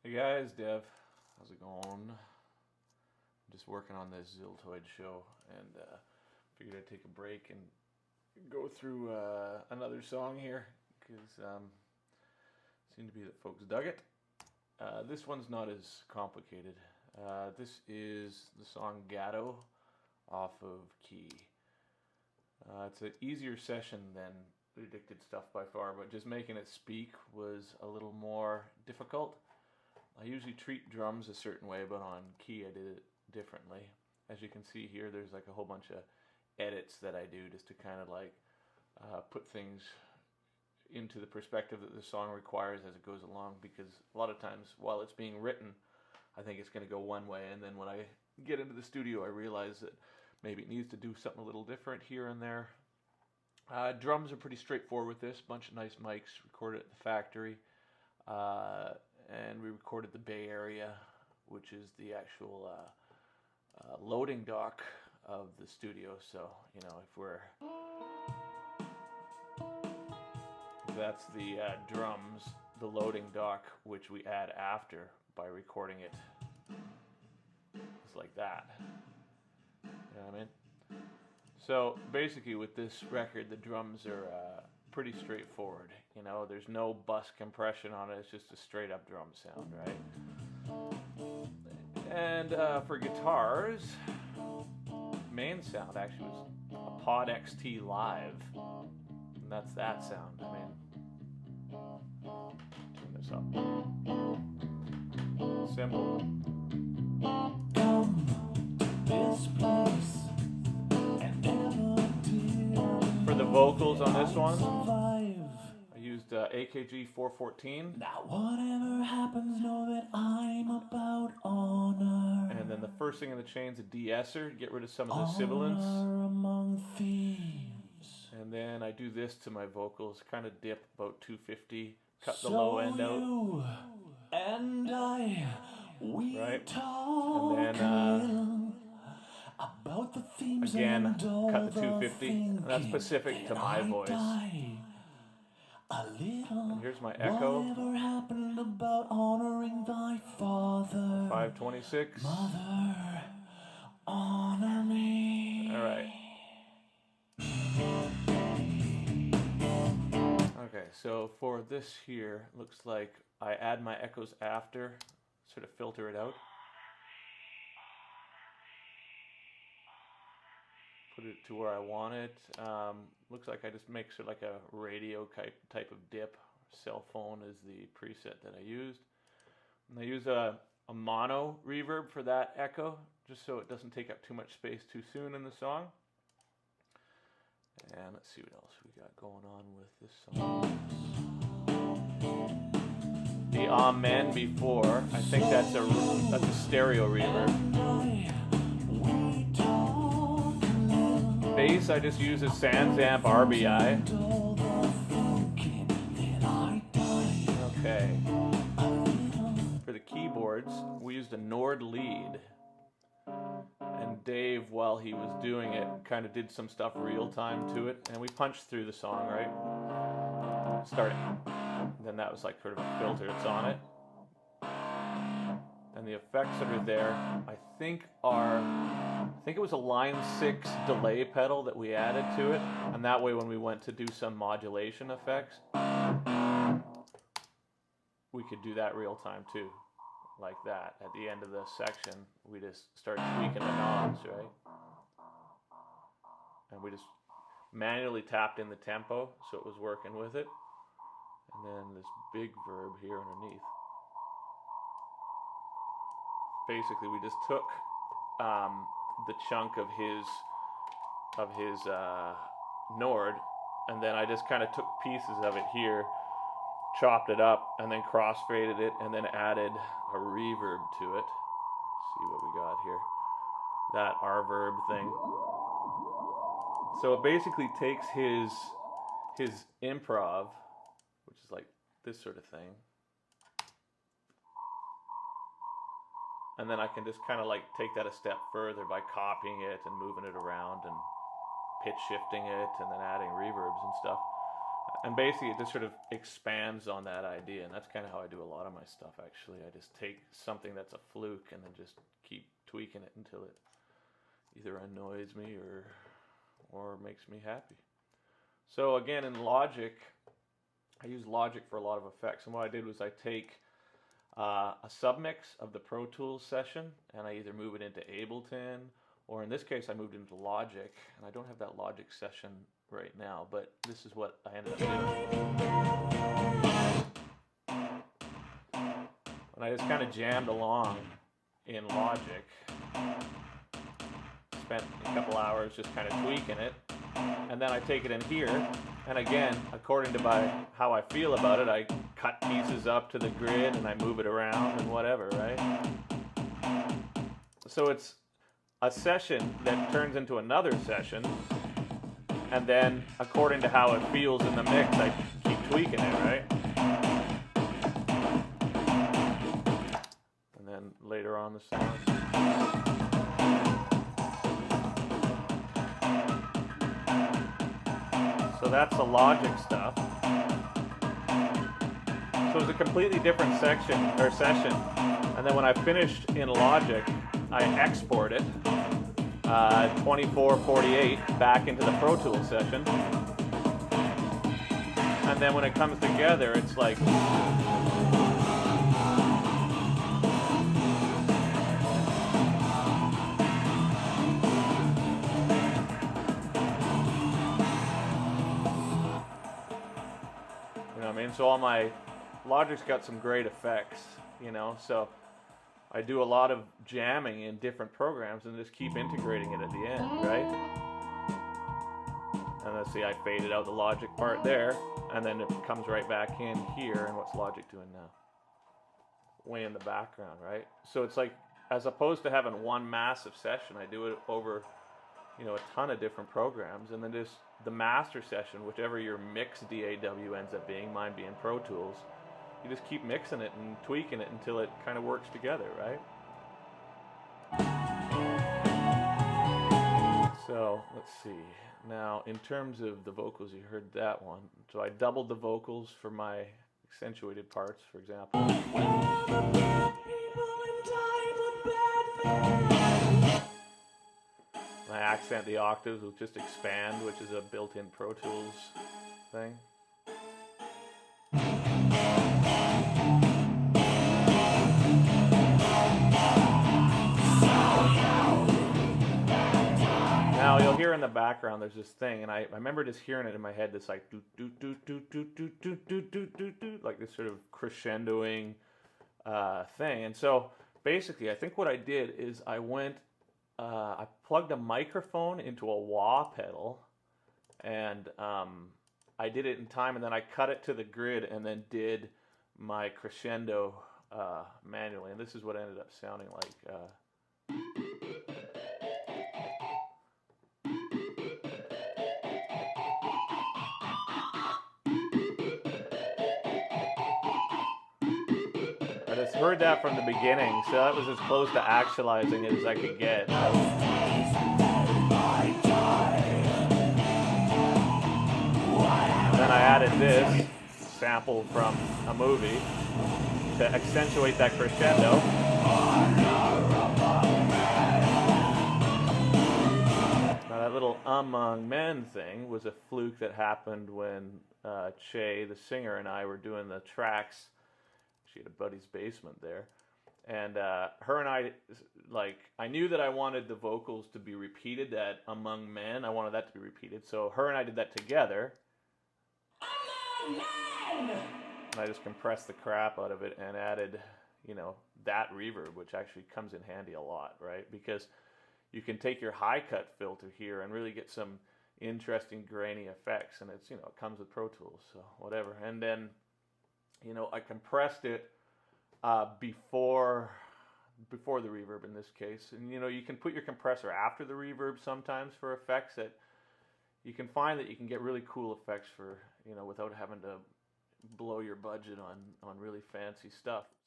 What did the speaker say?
Hey guys, Dev. How's it going? I'm just working on this Ziltoid show and figured I'd take a break and go through another song here because it seemed to be that folks dug it. This one's not as complicated. This is the song Gato off of Key. It's an easier session than the Addicted stuff by far, but just making it speak was a little more difficult. I usually treat drums a certain way, but on Key I did it differently. As you can see here, there's like a whole bunch of edits that I do just to kind of like put things into the perspective that the song requires as it goes along, because a lot of times while it's being written, I think it's going to go one way, and then when I get into the studio I realize that maybe it needs to do something a little different here and there. Drums are pretty straightforward with this. Bunch of nice mics, recorded at the factory. And we recorded the Bay Area, which is the actual loading dock of the studio. So, you know, if that's the drums, the loading dock, which we add after by recording it, it's like that. You know what I mean? So basically with this record, the drums are pretty straightforward. You know, there's no bus compression on it. It's just a straight up drum sound, right? And for guitars, main sound actually was a Pod XT Live. And that's that sound. I mean, turn this up. Simple. This place. For the vocals on this one, I used AKG 414. Now whatever happens, know that I'm about honor. And then the first thing in the chain's a de-esser, get rid of some of the sibilants. Among thieves. And then I do this to my vocals, kind of dip about 250, cut the low end out. And we right? And then about the themes again, cut the 250, and that's specific to my voice. And here's my echo. Whatever happened about honoring thy father? 526. Mother, honor me. All right. Okay, so for this here, looks like I add my echoes after, sort of filter it out. Put it to where I want it. Looks like I just make sort of like a radio type of dip. Cell phone is the preset that I used. And I use a mono reverb for that echo, just so it doesn't take up too much space too soon in the song. And let's see what else we got going on with this song. The Amen before, I think that's a stereo reverb. Bass, I just use a Sans Amp RBI. Okay. For the keyboards, we used a Nord lead. And Dave, while he was doing it, kind of did some stuff real time to it. And we punched through the song, right? Starting. And then that was like sort of a filter that's on it. And the effects that are there, I think it was a line 6 delay pedal that we added to it, and that way when we went to do some modulation effects, we could do that real time too, like that. At the end of the section, we just start tweaking the knobs, right? And we just manually tapped in the tempo, so it was working with it. And then this big verb here underneath. Basically, we just took the chunk of his Nord, and then I just kind of took pieces of it here, chopped it up, and then crossfaded it, and then added a reverb to it. Let's see what we got here. That R-verb thing. So it basically takes his improv, which is like this sort of thing, and then I can just kind of like take that a step further by copying it and moving it around and pitch shifting it and then adding reverbs and stuff. And basically it just sort of expands on that idea, and that's kind of how I do a lot of my stuff, actually. I just take something that's a fluke and then just keep tweaking it until it either annoys me or makes me happy. So again, in Logic, I use Logic for a lot of effects, and what I did was I take a submix of the Pro Tools session, and I either move it into Ableton, or in this case I moved it into Logic, and I don't have that Logic session right now, but this is what I ended up doing. And I just kind of jammed along in Logic, spent a couple hours just kind of tweaking it, and then I take it in here, and again, according to how I feel about it, I cut pieces up to the grid and I move it around and whatever, right? So it's a session that turns into another session, and then according to how it feels in the mix, I keep tweaking it, right? And then later on the song. So that's the Logic stuff. So it's a completely different session. And then when I finished in Logic, I export it 2448 back into the Pro Tools session. And then when it comes together, it's like so all my Logic's got some great effects, so I do a lot of jamming in different programs and just keep integrating it at the end, right? And let's see, I faded out the Logic part there, and then it comes right back in here, and what's Logic doing now? Way in the background, right? So it's like, as opposed to having one massive session, I do it over a ton of different programs, and then just the master session, whichever your mix DAW ends up being, mine being Pro Tools, you just keep mixing it and tweaking it until it kind of works together, right? So let's see. Now, in terms of the vocals, you heard that one. So I doubled the vocals for my accentuated parts, for example. I accent the octaves with just expand, which is a built-in Pro Tools thing. Now you'll hear in the background there's this thing, and I remember just hearing it in my head, this like do do do do do do do do do do do, like this sort of crescendoing thing. And so basically, I think what I did is I plugged a microphone into a wah pedal, and I did it in time, and then I cut it to the grid, and then did my crescendo manually, and this is what ended up sounding like. I just heard that from the beginning, so that was as close to actualizing it as I could get. Then I added this sample from a movie to accentuate that crescendo. Now that little Among Men thing was a fluke that happened when Che, the singer, and I were doing the tracks. She had a buddy's basement there, and her and I, I knew that I wanted the vocals to be repeated, that Among Men, I wanted that to be repeated, so her and I did that together. Among Men! And I just compressed the crap out of it and added, that reverb, which actually comes in handy a lot, right? Because you can take your high cut filter here and really get some interesting grainy effects, and it's, it comes with Pro Tools, so whatever. And then I compressed it before the reverb in this case. And you can put your compressor after the reverb sometimes for effects that you can find that you can get really cool effects for, without having to blow your budget on really fancy stuff.